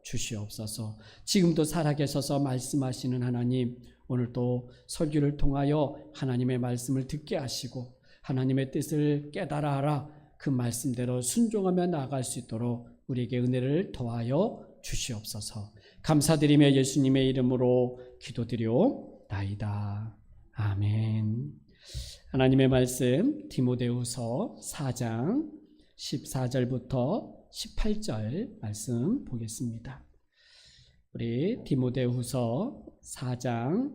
주시옵소서. 지금도 살아계셔서 말씀하시는 하나님, 오늘도 설교를 통하여 하나님의 말씀을 듣게 하시고 하나님의 뜻을 깨달아 알아 그 말씀대로 순종하며 나아갈 수 있도록 우리에게 은혜를 더하여 주시옵소서. 감사드리며 예수님의 이름으로 기도드리옵나이다. 아멘. 하나님의 말씀 디모데후서 4장 14절부터 18절 말씀 보겠습니다. 우리 디모데후서 4장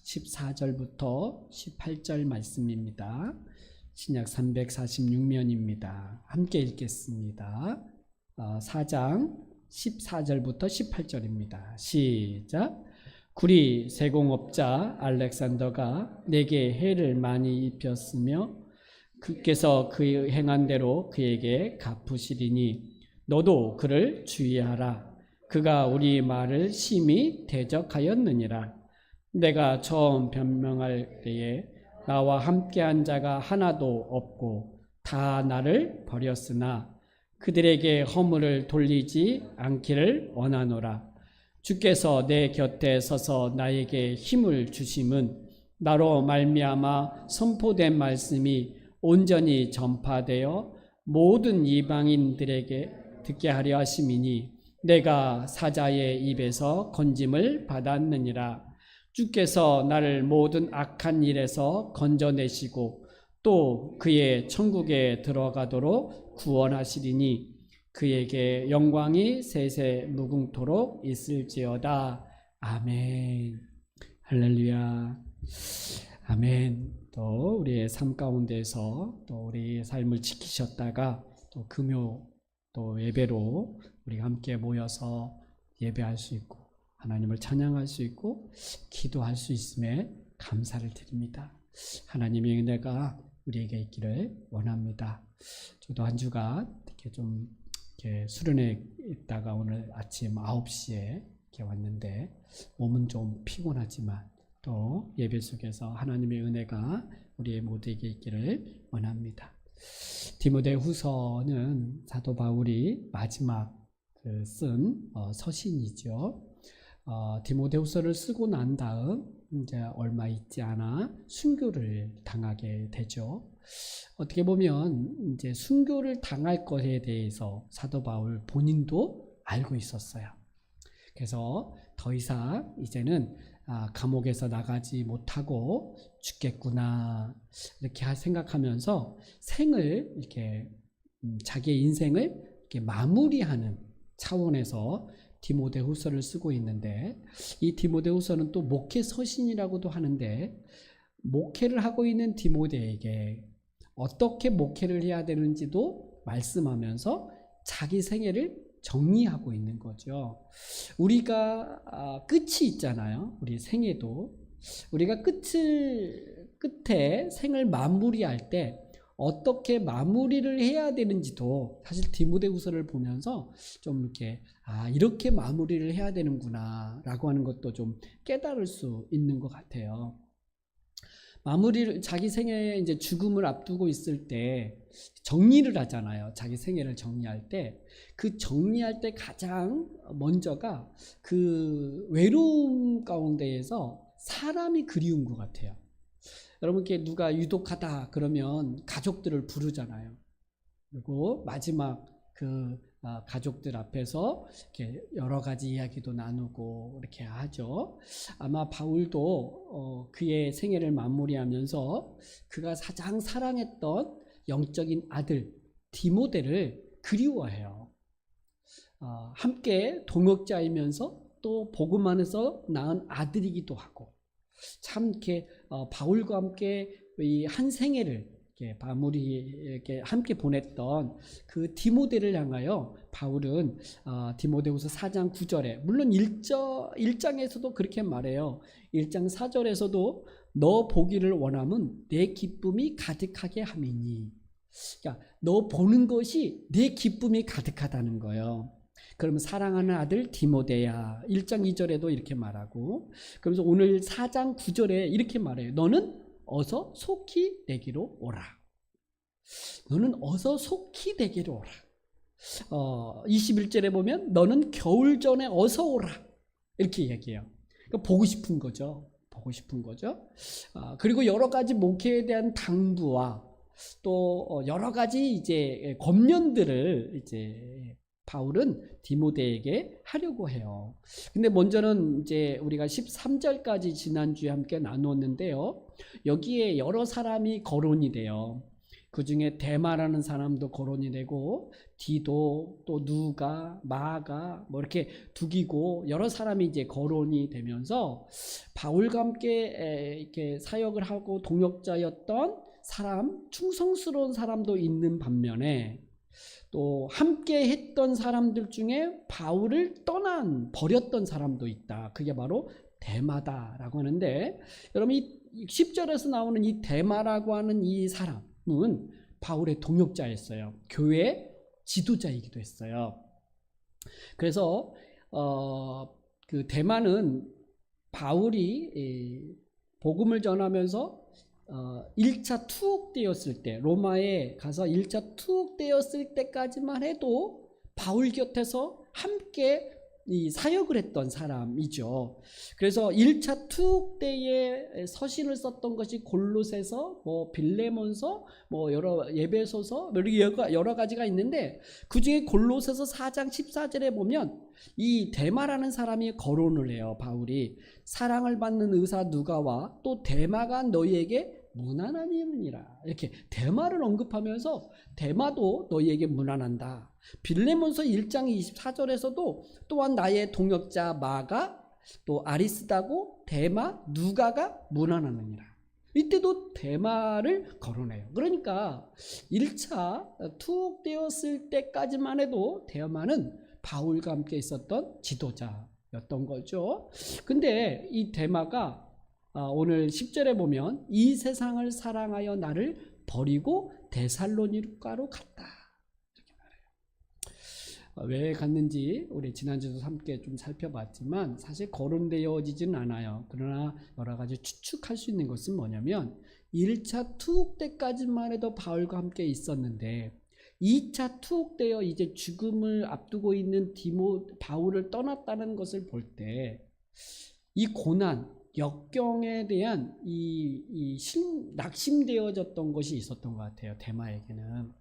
14절부터 18절 말씀입니다. 신약 346면입니다. 함께 읽겠습니다. 4장 14절부터 18절입니다. 시작. 구리 세공업자 알렉산더가 내게 해를 많이 입혔으며 그께서 그 행한 대로 그에게 갚으시리니 너도 그를 주의하라. 그가 우리 말을 심히 대적하였느니라. 내가 처음 변명할 때에 나와 함께한 자가 하나도 없고 다 나를 버렸으나 그들에게 허물을 돌리지 않기를 원하노라. 주께서 내 곁에 서서 나에게 힘을 주심은 나로 말미암아 선포된 말씀이 온전히 전파되어 모든 이방인들에게 듣게 하려 하심이니 내가 사자의 입에서 건짐을 받았느니라. 주께서 나를 모든 악한 일에서 건져내시고 또 그의 천국에 들어가도록 구원하시리니 그에게 영광이 세세 무궁토록 있을지어다. 아멘. 할렐루야. 아멘. 또 우리의 삶 가운데서 또 우리의 삶을 지키셨다가 또 금요 또 예배로 우리가 함께 모여서 예배할 수 있고 하나님을 찬양할 수 있고 기도할 수 있음에 감사를 드립니다. 하나님의 은혜가 우리에게 있기를 원합니다. 저도 한 주간 이렇게 좀 이렇게 수련회 있다가 오늘 아침 9시에 이렇게 왔는데 몸은 좀 피곤하지만 또 예배 속에서 하나님의 은혜가 우리의 모두에게 있기를 원합니다. 디모데후서는 사도 바울이 마지막 쓴 서신이죠. 디모데후서를 쓰고 난 다음 이제 얼마 있지 않아 순교를 당하게 되죠. 어떻게 보면 이제 순교를 당할 것에 대해서 사도 바울 본인도 알고 있었어요. 그래서 더 이상 이제는 감옥에서 나가지 못하고 죽겠구나 이렇게 생각하면서 생을 이렇게 자기의 인생을 이렇게 마무리하는 차원에서 디모데후서를 쓰고 있는데 이 디모데후서는 또 목회 서신이라고도 하는데 목회를 하고 있는 디모데에게 어떻게 목회를 해야 되는지도 말씀하면서 자기 생애를 정리하고 있는 거죠. 우리가 끝이 있잖아요. 우리 생애도 우리가 끝에 생을 마무리할 때 어떻게 마무리를 해야 되는지도 사실 디모데후서를 보면서 좀 이렇게 마무리를 해야 되는구나라고 하는 것도 좀 깨달을 수 있는 것 같아요. 마무리를 자기 생애 이제 죽음을 앞두고 있을 때 정리를 하잖아요. 자기 생애를 정리할 때 그 정리할 때 가장 먼저가 그 외로움 가운데에서 사람이 그리운 것 같아요. 여러분께 누가 유독하다 그러면 가족들을 부르잖아요. 그리고 마지막 그 가족들 앞에서 이렇게 여러 가지 이야기도 나누고 이렇게 하죠. 아마 바울도 그의 생애를 마무리하면서 그가 가장 사랑했던 영적인 아들 디모데를 그리워해요. 함께 동역자이면서 또 복음 안에서 낳은 아들이기도 하고 참 이렇게 바울과 함께 이 한 생애를 이렇게 마무리 이렇게 함께 보냈던 그 디모데를 향하여 바울은 디모데후서 4장 9절에 물론 1장에서도 그렇게 말해요. 1장 4절에서도 너 보기를 원함은 내 기쁨이 가득하게 함이니. 그러니까 너 보는 것이 내 기쁨이 가득하다는 거예요. 그러면 사랑하는 아들 디모데야 1장 2절에도 이렇게 말하고 그러면서 오늘 4장 9절에 이렇게 말해요. 너는 어서 속히 내게로 오라. 너는 어서 속히 내게로 오라. 21절에 보면 너는 겨울 전에 어서 오라 이렇게 얘기해요. 그러니까 보고 싶은 거죠. 보고 싶은 거죠. 그리고 여러 가지 목회에 대한 당부와 또 여러 가지 이제 권면들을 이제 바울은 디모데에게 하려고 해요. 근데 먼저는 이제 우리가 13절까지 지난주에 함께 나누었는데요. 여기에 여러 사람이 거론이 돼요. 그 중에 데마라는 사람도 거론이 되고 디도 또 누가 마가 뭐 이렇게 두기고 여러 사람이 이제 거론이 되면서 바울과 함께 이렇게 사역을 하고 동역자였던 사람, 충성스러운 사람도 있는 반면에 또 함께 했던 사람들 중에 바울을 버렸던 사람도 있다. 그게 바로 데마다라고 하는데, 여러분 이 10절에서 나오는 이 데마라고 하는 이 사람은 바울의 동역자였어요. 교회 지도자이기도 했어요. 그래서 그 데마는 바울이 복음을 전하면서 1차 투옥되었을 때, 로마에 가서 1차 투옥되었을 때까지만 해도 바울 곁에서 함께 이 사역을 했던 사람이죠. 그래서 1차 투옥 때에 서신을 썼던 것이 골로새서, 뭐 빌레몬서, 뭐 여러 에베소서, 여러 가지가 있는데 그 중에 골로새서 4장 14절에 보면 이 데마라는 사람이 거론을 해요. 바울이 사랑을 받는 의사 누가와 또 데마가 너희에게 무난하니라 이렇게 데마를 언급하면서 데마도 너희에게 무난한다. 빌레몬서 1장 24절에서도 또한 나의 동역자 마가 또 아리스다고 데마 누가가 무난하느니라. 이때도 데마를 거론해요. 그러니까 1차 투옥되었을 때까지만 해도 데마는 바울과 함께 있었던 지도자였던 거죠. 근데 이 데마가 오늘 10절에 보면 이 세상을 사랑하여 나를 버리고 데살로니가로 갔다 이렇게 말해요. 왜 갔는지 우리 지난주도 함께 좀 살펴봤지만 사실 거론되어지지는 않아요. 그러나 여러 가지 추측할 수 있는 것은 뭐냐면 1차 투옥 때까지만 해도 바울과 함께 있었는데 2차 투옥되어 이제 죽음을 앞두고 있는 바울을 떠났다는 것을 볼 때 이 고난 역경에 대한 낙심되어졌던 것이 있었던 것 같아요. 데마에게는.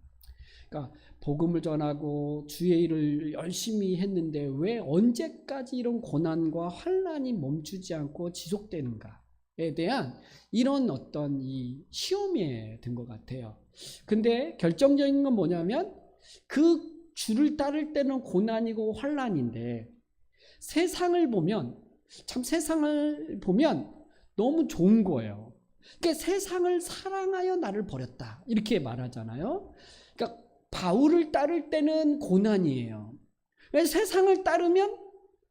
그러니까 복음을 전하고 주의 일을 열심히 했는데 왜 언제까지 이런 고난과 환난이 멈추지 않고 지속되는가에 대한 이런 어떤 이 시험에 든 것 같아요. 근데 결정적인 건 뭐냐면 그 주를 따를 때는 고난이고 환난인데 세상을 보면 너무 좋은 거예요. 그러니까 세상을 사랑하여 나를 버렸다 이렇게 말하잖아요. 그러니까 바울을 따를 때는 고난이에요. 세상을 따르면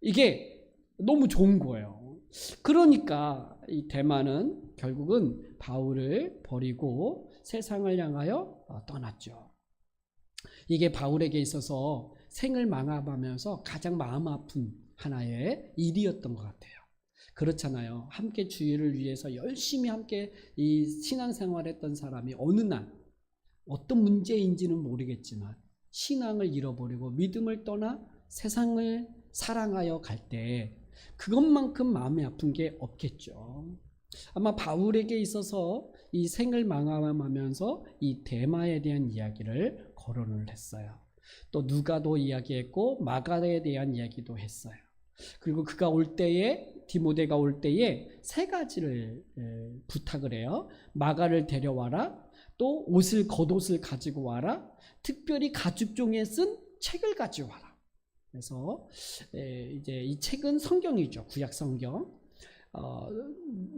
이게 너무 좋은 거예요. 그러니까 이 데마는 결국은 바울을 버리고 세상을 향하여 떠났죠. 이게 바울에게 있어서 생을 망합하면서 가장 마음 아픈 하나의 일이었던 것 같아요. 그렇잖아요. 함께 주의를 위해서 열심히 함께 이 신앙생활을 했던 사람이 어느 날 어떤 문제인지는 모르겠지만 신앙을 잃어버리고 믿음을 떠나 세상을 사랑하여 갈 때 그것만큼 마음이 아픈 게 없겠죠. 아마 바울에게 있어서 이 생을 망함하면서 이 데마에 대한 이야기를 거론을 했어요. 또 누가도 이야기했고 마가에 대한 이야기도 했어요. 그리고 그가 올 때에 디모데가 올 때에 세 가지를 부탁을 해요. 마가를 데려와라. 또 겉옷을 가지고 와라. 특별히 가죽종이에 쓴 책을 가지고 와라. 그래서 이제 이 책은 성경이죠. 구약 성경.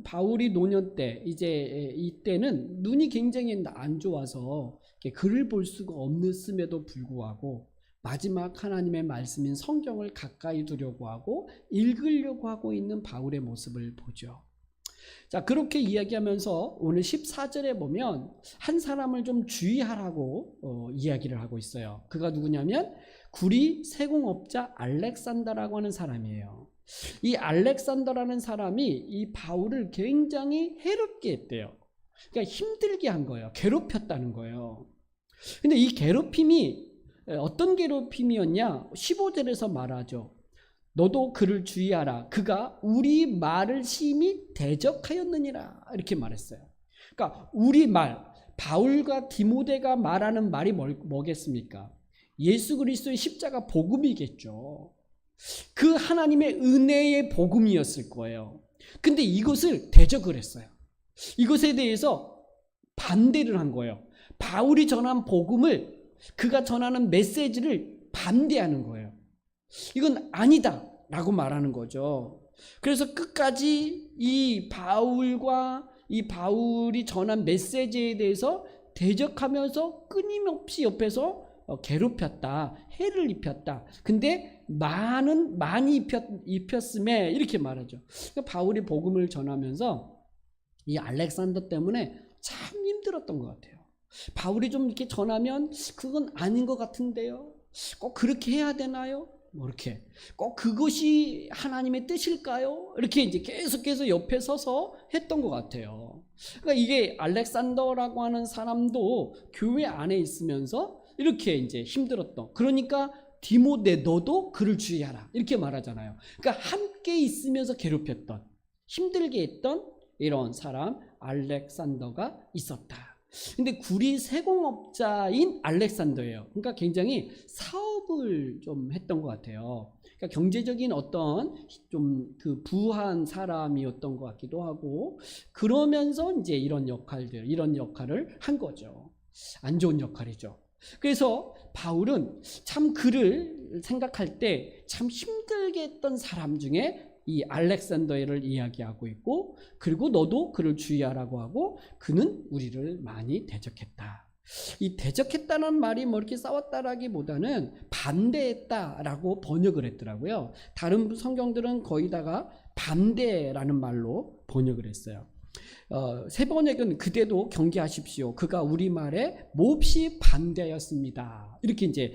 바울이 노년 때 이제 이때는 눈이 굉장히 안 좋아서 글을 볼 수가 없음에도 불구하고 마지막 하나님의 말씀인 성경을 가까이 두려고 하고 읽으려고 하고 있는 바울의 모습을 보죠. 자, 그렇게 이야기하면서 오늘 14절에 보면 한 사람을 좀 주의하라고 이야기를 하고 있어요. 그가 누구냐면 구리 세공업자 알렉산더라고 하는 사람이에요. 이 알렉산더라는 사람이 이 바울을 굉장히 해롭게 했대요. 그러니까 힘들게 한 거예요. 괴롭혔다는 거예요. 근데 이 괴롭힘이 어떤 괴롭힘이었냐? 15절에서 말하죠. 너도 그를 주의하라. 그가 우리 말을 심히 대적하였느니라. 이렇게 말했어요. 그러니까 우리 말, 바울과 디모데가 말하는 말이 뭐겠습니까? 예수 그리스도의 십자가 복음이겠죠. 그 하나님의 은혜의 복음이었을 거예요. 근데 이것을 대적을 했어요. 이것에 대해서 반대를 한 거예요. 바울이 전한 복음을, 그가 전하는 메시지를 반대하는 거예요. 이건 아니다 라고 말하는 거죠. 그래서 끝까지 이 바울이 전한 메시지에 대해서 대적하면서 끊임없이 옆에서 괴롭혔다, 해를 입혔다. 근데 많이 입혔음에 이렇게 말하죠. 그러니까 바울이 복음을 전하면서 이 알렉산더 때문에 참 힘들었던 것 같아요. 바울이 좀 이렇게 전하면 그건 아닌 것 같은데요. 꼭 그렇게 해야 되나요? 뭐 이렇게 꼭 그것이 하나님의 뜻일까요? 이렇게 이제 계속해서 옆에 서서 했던 것 같아요. 그러니까 이게 알렉산더라고 하는 사람도 교회 안에 있으면서 이렇게 이제 힘들었던. 그러니까 디모데 너도 그를 주의하라 이렇게 말하잖아요. 그러니까 함께 있으면서 괴롭혔던, 힘들게 했던 이런 사람 알렉산더가 있었다. 근데 구리 세공업자인 알렉산더예요. 그러니까 굉장히 사업을 좀 했던 것 같아요. 그러니까 경제적인 어떤 좀 그 부한 사람이었던 것 같기도 하고, 그러면서 이제 이런 역할을 한 거죠. 안 좋은 역할이죠. 그래서 바울은 참 그를 생각할 때 참 힘들게 했던 사람 중에 이 알렉산더를 이야기하고 있고, 그리고 너도 그를 주의하라고 하고, 그는 우리를 많이 대적했다. 이 대적했다는 말이 뭐 이렇게 싸웠다라기보다는 반대했다라고 번역을 했더라고요. 다른 성경들은 거의다가 반대라는 말로 번역을 했어요. 새 번역은 그대도 경계하십시오. 그가 우리 말에 몹시 반대하였습니다. 이렇게 이제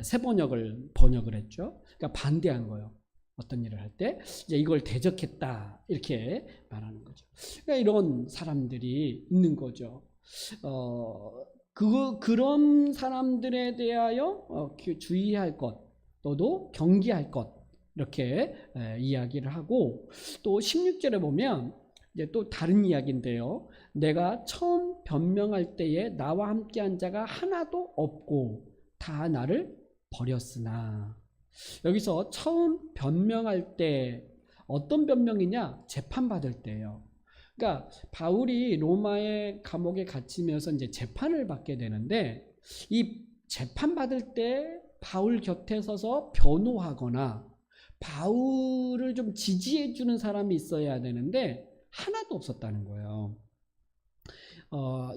새 번역을 했죠. 그러니까 반대한 거예요. 어떤 일을 할 때 이제 이걸 대적했다 이렇게 말하는 거죠. 그러니까 이런 사람들이 있는 거죠. 그런 사람들에 대하여 주의할 것, 너도 경계할 것 이렇게 이야기를 하고, 또 16절에 보면 이제 또 다른 이야기인데요. 내가 처음 변명할 때에 나와 함께한 자가 하나도 없고 다 나를 버렸으나. 여기서 처음 변명할 때 어떤 변명이냐? 재판받을 때예요. 그러니까 바울이 로마의 감옥에 갇히면서 이제 재판을 받게 되는데, 이 재판받을 때 바울 곁에 서서 변호하거나 바울을 좀 지지해 주는 사람이 있어야 되는데 하나도 없었다는 거예요.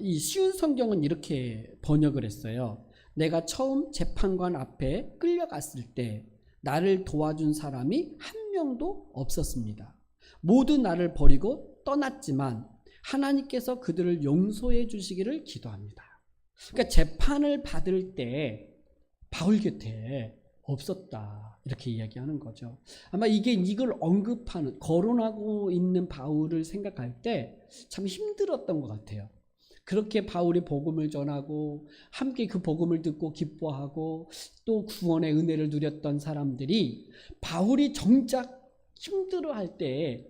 이 쉬운 성경은 이렇게 번역을 했어요. 내가 처음 재판관 앞에 끌려갔을 때 나를 도와준 사람이 한 명도 없었습니다. 모두 나를 버리고 떠났지만 하나님께서 그들을 용서해 주시기를 기도합니다. 그러니까 재판을 받을 때 바울 곁에 없었다 이렇게 이야기하는 거죠. 아마 이걸 언급하는, 거론하고 있는 바울을 생각할 때 참 힘들었던 것 같아요. 그렇게 바울이 복음을 전하고 함께 그 복음을 듣고 기뻐하고 또 구원의 은혜를 누렸던 사람들이 바울이 정작 힘들어할 때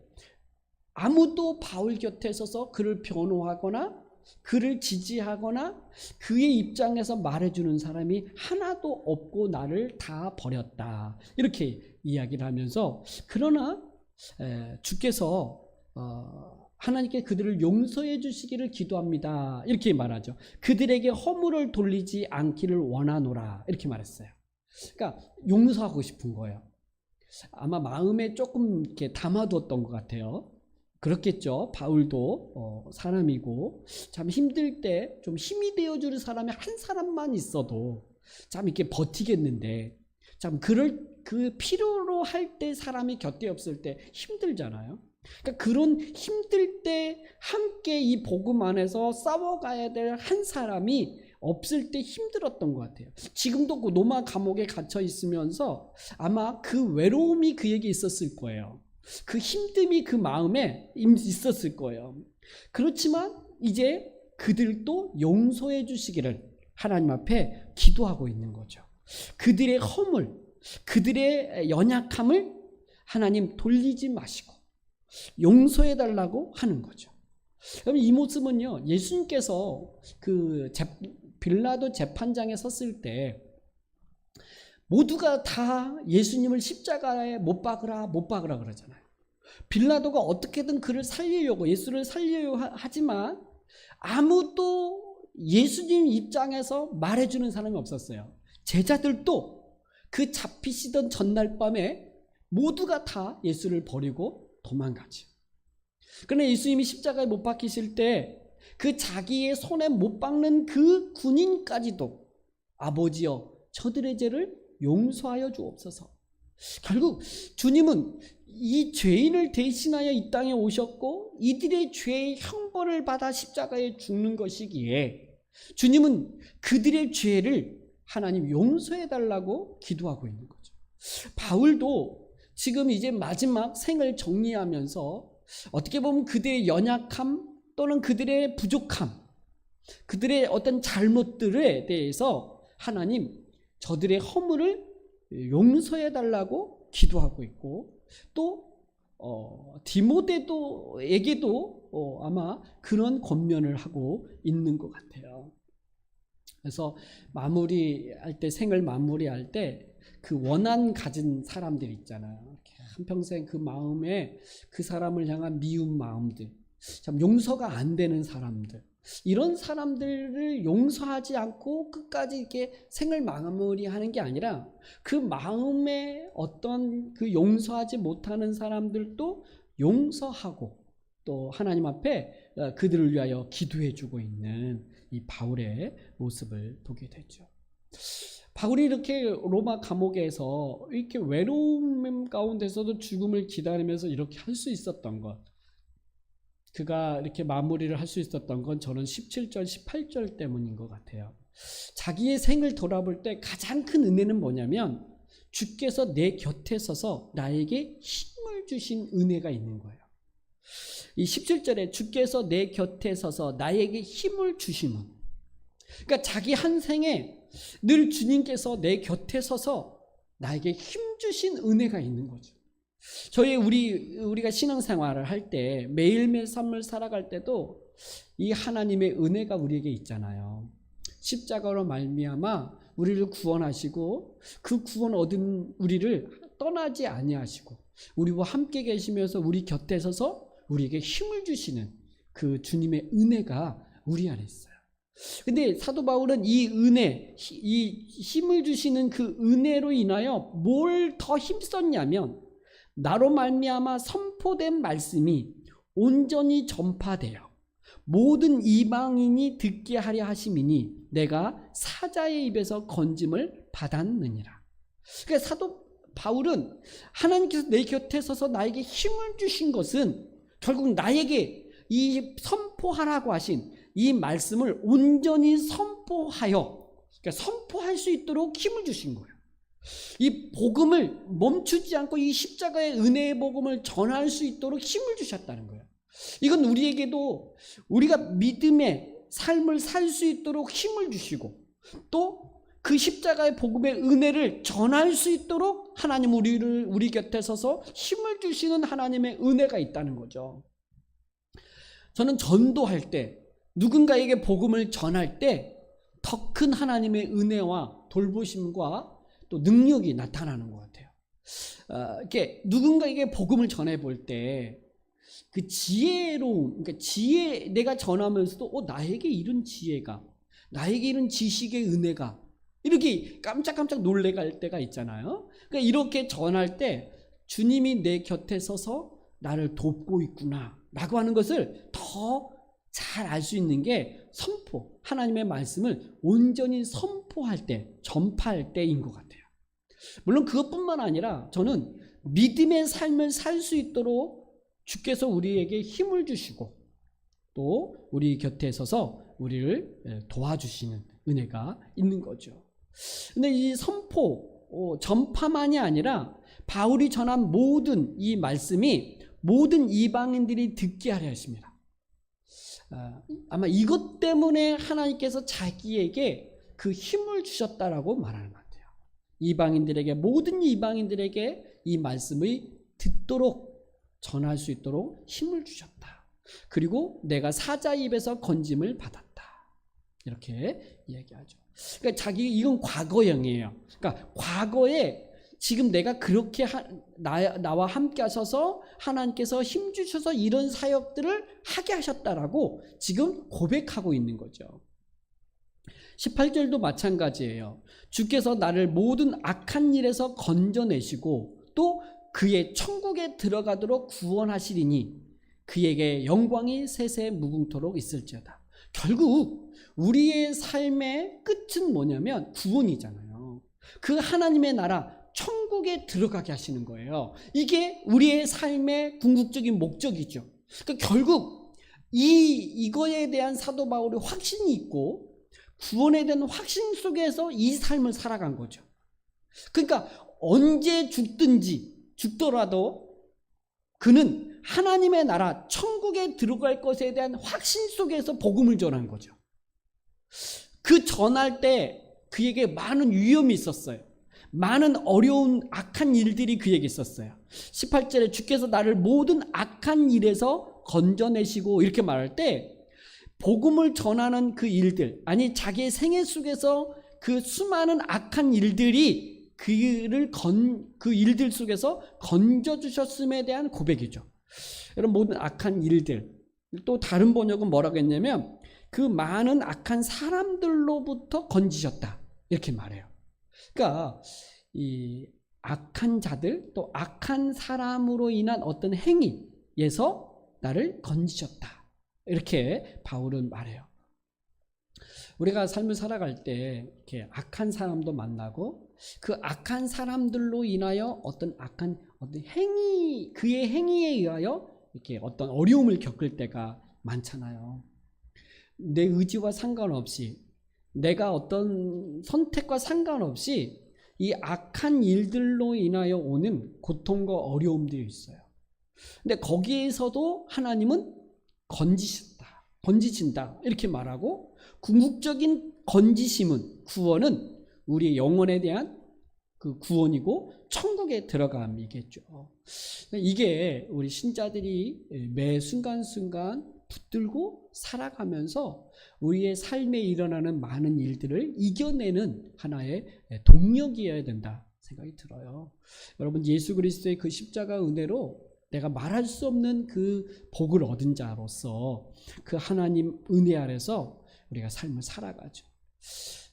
아무도 바울 곁에 서서 그를 변호하거나 그를 지지하거나 그의 입장에서 말해주는 사람이 하나도 없고 나를 다 버렸다 이렇게 이야기를 하면서, 그러나 주께서 하나님께 그들을 용서해 주시기를 기도합니다 이렇게 말하죠. 그들에게 허물을 돌리지 않기를 원하노라 이렇게 말했어요. 그러니까 용서하고 싶은 거예요. 아마 마음에 조금 이렇게 담아두었던 것 같아요. 그렇겠죠. 바울도 사람이고 참 힘들 때 좀 힘이 되어주는 사람이 한 사람만 있어도 참 이렇게 버티겠는데, 참 그 필요로 할 때 사람이 곁에 없을 때 힘들잖아요. 그러니까 그런 힘들 때 함께 이 복음 안에서 싸워가야 될 한 사람이 없을 때 힘들었던 것 같아요. 지금도 그 로마 감옥에 갇혀 있으면서 아마 그 외로움이 그에게 있었을 거예요. 그 힘듦이 그 마음에 있었을 거예요. 그렇지만 이제 그들도 용서해 주시기를 하나님 앞에 기도하고 있는 거죠. 그들의 허물, 그들의 연약함을 하나님 돌리지 마시고 용서해 달라고 하는 거죠. 그럼 이 모습은요, 예수님께서 그 빌라도 재판장에 섰을 때 모두가 다 예수님을 십자가에 못 박으라 그러잖아요. 빌라도가 어떻게든 그를 살리려고, 예수를 살리려고 하지만 아무도 예수님 입장에서 말해주는 사람이 없었어요. 제자들도 그 잡히시던 전날 밤에 모두가 다 예수를 버리고 도망가죠. 그러나 예수님이 십자가에 못 박히실 때 그 자기의 손에 못 박는 그 군인까지도 아버지여 저들의 죄를 용서하여 주옵소서. 결국 주님은 이 죄인을 대신하여 이 땅에 오셨고 이들의 죄의 형벌을 받아 십자가에 죽는 것이기에 주님은 그들의 죄를 하나님 용서해 달라고 기도하고 있는 거죠. 바울도 지금 이제 마지막 생을 정리하면서 어떻게 보면 그들의 연약함 또는 그들의 부족함, 그들의 어떤 잘못들에 대해서 하나님 저들의 허물을 용서해 달라고 기도하고 있고, 또 디모데에게도 아마 그런 권면을 하고 있는 것 같아요. 그래서 마무리할 때, 생을 마무리할 때 그 원한 가진 사람들 있잖아요. 한평생 그 마음에 그 사람을 향한 미운 마음들, 참 용서가 안 되는 사람들, 이런 사람들을 용서하지 않고 끝까지 이렇게 생을 마무리하는 게 아니라 그 마음에 어떤 그 용서하지 못하는 사람들도 용서하고 또 하나님 앞에 그들을 위하여 기도해 주고 있는 이 바울의 모습을 보게 되죠. 바울이 이렇게 로마 감옥에서 이렇게 외로움 가운데서도 죽음을 기다리면서 이렇게 할 수 있었던 것, 그가 이렇게 마무리를 할 수 있었던 건 저는 17절, 18절 때문인 것 같아요. 자기의 생을 돌아볼 때 가장 큰 은혜는 뭐냐면 주께서 내 곁에 서서 나에게 힘을 주신 은혜가 있는 거예요. 이 17절에 주께서 내 곁에 서서 나에게 힘을 주심은, 그러니까 자기 한 생에 늘 주님께서 내 곁에 서서 나에게 힘 주신 은혜가 있는 거죠. 우리가 신앙생활을 할 때 매일매일 삶을 살아갈 때도 이 하나님의 은혜가 우리에게 있잖아요. 십자가로 말미암아 우리를 구원하시고 그 구원 얻은 우리를 떠나지 아니하시고 우리와 함께 계시면서 우리 곁에 서서 우리에게 힘을 주시는 그 주님의 은혜가 우리 안에 있어요. 근데 사도 바울은 이 은혜, 이 힘을 주시는 그 은혜로 인하여 뭘 더 힘썼냐면 나로 말미암아 선포된 말씀이 온전히 전파되어 모든 이방인이 듣게 하려 하심이니 내가 사자의 입에서 건짐을 받았느니라. 그러니까 사도 바울은 하나님께서 내 곁에 서서 나에게 힘을 주신 것은 결국 나에게 이 선포하라고 하신 이 말씀을 온전히 선포하여, 그러니까 선포할 수 있도록 힘을 주신 거예요. 이 복음을 멈추지 않고 이 십자가의 은혜의 복음을 전할 수 있도록 힘을 주셨다는 거예요. 이건 우리에게도 우리가 믿음의 삶을 살 수 있도록 힘을 주시고 또 그 십자가의 복음의 은혜를 전할 수 있도록 하나님 우리 곁에 서서 힘을 주시는 하나님의 은혜가 있다는 거죠. 저는 전도할 때 누군가에게 복음을 전할 때 더 큰 하나님의 은혜와 돌보심과 또 능력이 나타나는 것 같아요. 이렇게 누군가에게 복음을 전해 볼 때 그 지혜로움, 그러니까 내가 전하면서도 나에게 이런 지혜가, 나에게 이런 지식의 은혜가, 이렇게 깜짝깜짝 놀래갈 때가 있잖아요. 그러니까 이렇게 전할 때 주님이 내 곁에 서서 나를 돕고 있구나 라고 하는 것을 더 잘 알 수 있는 게 선포, 하나님의 말씀을 온전히 선포할 때, 전파할 때인 것 같아요. 물론 그것뿐만 아니라 저는 믿음의 삶을 살 수 있도록 주께서 우리에게 힘을 주시고 또 우리 곁에 서서 우리를 도와주시는 은혜가 있는 거죠. 근데 이 선포, 전파만이 아니라 바울이 전한 모든 이 말씀이 모든 이방인들이 듣게 하려 하십니다. 아마 이것 때문에 하나님께서 자기에게 그 힘을 주셨다라고 말하는 것 같아요. 이방인들에게, 모든 이방인들에게 이 말씀을 듣도록 전할 수 있도록 힘을 주셨다. 그리고 내가 사자 입에서 건짐을 받았다. 이렇게 얘기하죠. 그러니까 이건 과거형이에요. 그러니까 과거에 지금 내가 그렇게 나와 함께 하셔서 하나님께서 힘 주셔서 이런 사역들을 하게 하셨다라고 지금 고백하고 있는 거죠. 18절도 마찬가지예요. 주께서 나를 모든 악한 일에서 건져내시고 또 그의 천국에 들어가도록 구원하시리니 그에게 영광이 세세 무궁토록 있을지어다. 결국 우리의 삶의 끝은 뭐냐면 구원이잖아요. 그 하나님의 나라 천국에 들어가게 하시는 거예요. 이게 우리의 삶의 궁극적인 목적이죠. 그러니까 결국 이거에 대한 사도 바울의 확신이 있고 구원에 대한 확신 속에서 이 삶을 살아간 거죠. 그러니까 언제 죽더라도 그는 하나님의 나라 천국에 들어갈 것에 대한 확신 속에서 복음을 전한 거죠. 그 전할 때 그에게 많은 위험이 있었어요. 많은 어려운 악한 일들이 그에게 있었어요. 18절에 주께서 나를 모든 악한 일에서 건져내시고 이렇게 말할 때 복음을 전하는 그 일들, 아니 자기의 생애 속에서 그 수많은 악한 일들이 그 일들 속에서 건져주셨음에 대한 고백이죠. 여러분, 모든 악한 일들, 또 다른 번역은 뭐라고 했냐면 그 많은 악한 사람들로부터 건지셨다 이렇게 말해요. 그러니까 이 악한 자들, 또 악한 사람으로 인한 어떤 행위에서 나를 건지셨다 이렇게 바울은 말해요. 우리가 삶을 살아갈 때 이렇게 악한 사람도 만나고 그 악한 사람들로 인하여 어떤 행위, 그의 행위에 의하여 이렇게 어떤 어려움을 겪을 때가 많잖아요. 내 의지와 상관없이, 내가 어떤 선택과 상관없이 이 악한 일들로 인하여 오는 고통과 어려움들이 있어요. 근데 거기에서도 하나님은 건지신다 이렇게 말하고, 궁극적인 건지심은, 구원은 우리의 영혼에 대한 그 구원이고 천국에 들어감이겠죠. 이게 우리 신자들이 매 순간순간 붙들고 살아가면서 우리의 삶에 일어나는 많은 일들을 이겨내는 하나의 동력이어야 된다 생각이 들어요. 여러분, 예수 그리스도의 그 십자가 은혜로 내가 말할 수 없는 그 복을 얻은 자로서 그 하나님 은혜 아래서 우리가 삶을 살아가죠.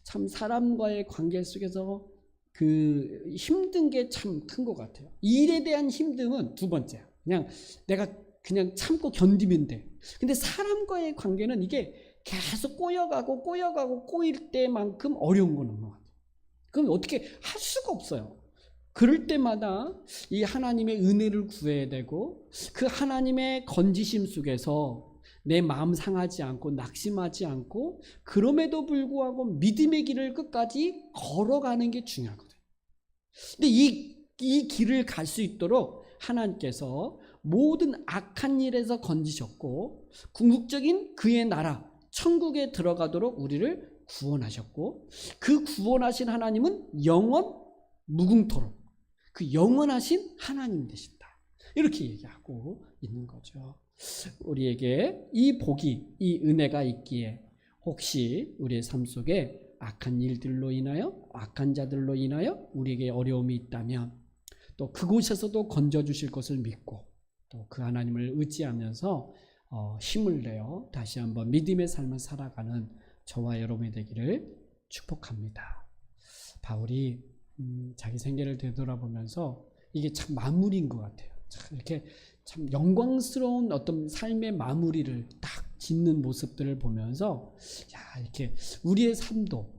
참 사람과의 관계 속에서 그 힘든 게 참 큰 것 같아요. 일에 대한 힘듦은 두 번째야. 내가 그냥 참고 견디면 돼. 근데 사람과의 관계는 이게 계속 꼬일 때만큼 어려운 거는 것 같아요. 그럼 어떻게 할 수가 없어요. 그럴 때마다 이 하나님의 은혜를 구해야 되고, 그 하나님의 건지심 속에서 내 마음 상하지 않고 낙심하지 않고 그럼에도 불구하고 믿음의 길을 끝까지 걸어가는 게 중요하거든요. 근데 이 길을 갈 수 있도록 하나님께서 모든 악한 일에서 건지셨고 궁극적인 그의 나라 천국에 들어가도록 우리를 구원하셨고, 그 구원하신 하나님은 영원 무궁토록 그 영원하신 하나님 되신다 이렇게 얘기하고 있는 거죠. 우리에게 이 복이, 이 은혜가 있기에 혹시 우리의 삶 속에 악한 일들로 인하여, 악한 자들로 인하여 우리에게 어려움이 있다면 또 그곳에서도 건져주실 것을 믿고 또 그 하나님을 의지하면서 힘을 내어 다시 한번 믿음의 삶을 살아가는 저와 여러분이 되기를 축복합니다. 바울이 자기 생애를 되돌아보면서 이게 참 마무리인 것 같아요. 참 이렇게 참 영광스러운 어떤 삶의 마무리를 딱 짓는 모습들을 보면서, 야, 이렇게 우리의 삶도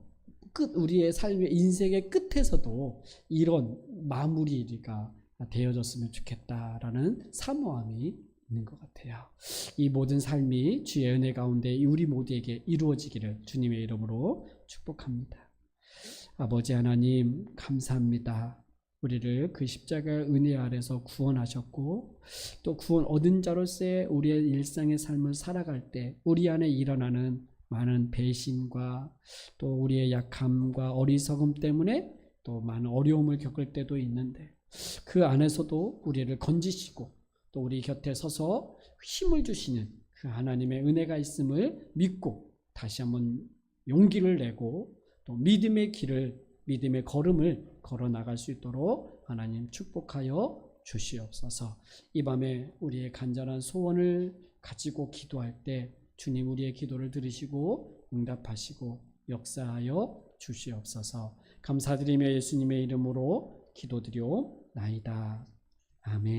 우리의 삶의 인생의 끝에서도 이런 마무리가 되어졌으면 좋겠다라는 사모함이 있는 것 같아요. 이 모든 삶이 주의 은혜 가운데 우리 모두에게 이루어지기를 주님의 이름으로 축복합니다. 아버지 하나님, 감사합니다. 우리를 그 십자가의 은혜 아래서 구원하셨고 또 구원 얻은 자로서의 우리의 일상의 삶을 살아갈 때 우리 안에 일어나는 많은 배신과 또 우리의 약함과 어리석음 때문에 또 많은 어려움을 겪을 때도 있는데 그 안에서도 우리를 건지시고 또 우리 곁에 서서 힘을 주시는 그 하나님의 은혜가 있음을 믿고 다시 한번 용기를 내고 또 믿음의 길을, 믿음의 걸음을 걸어 나갈 수 있도록 하나님 축복하여 주시옵소서. 이 밤에 우리의 간절한 소원을 가지고 기도할 때 주님 우리의 기도를 들으시고 응답하시고 역사하여 주시옵소서. 감사드리며 예수님의 이름으로 기도드리옵나이다. 아멘.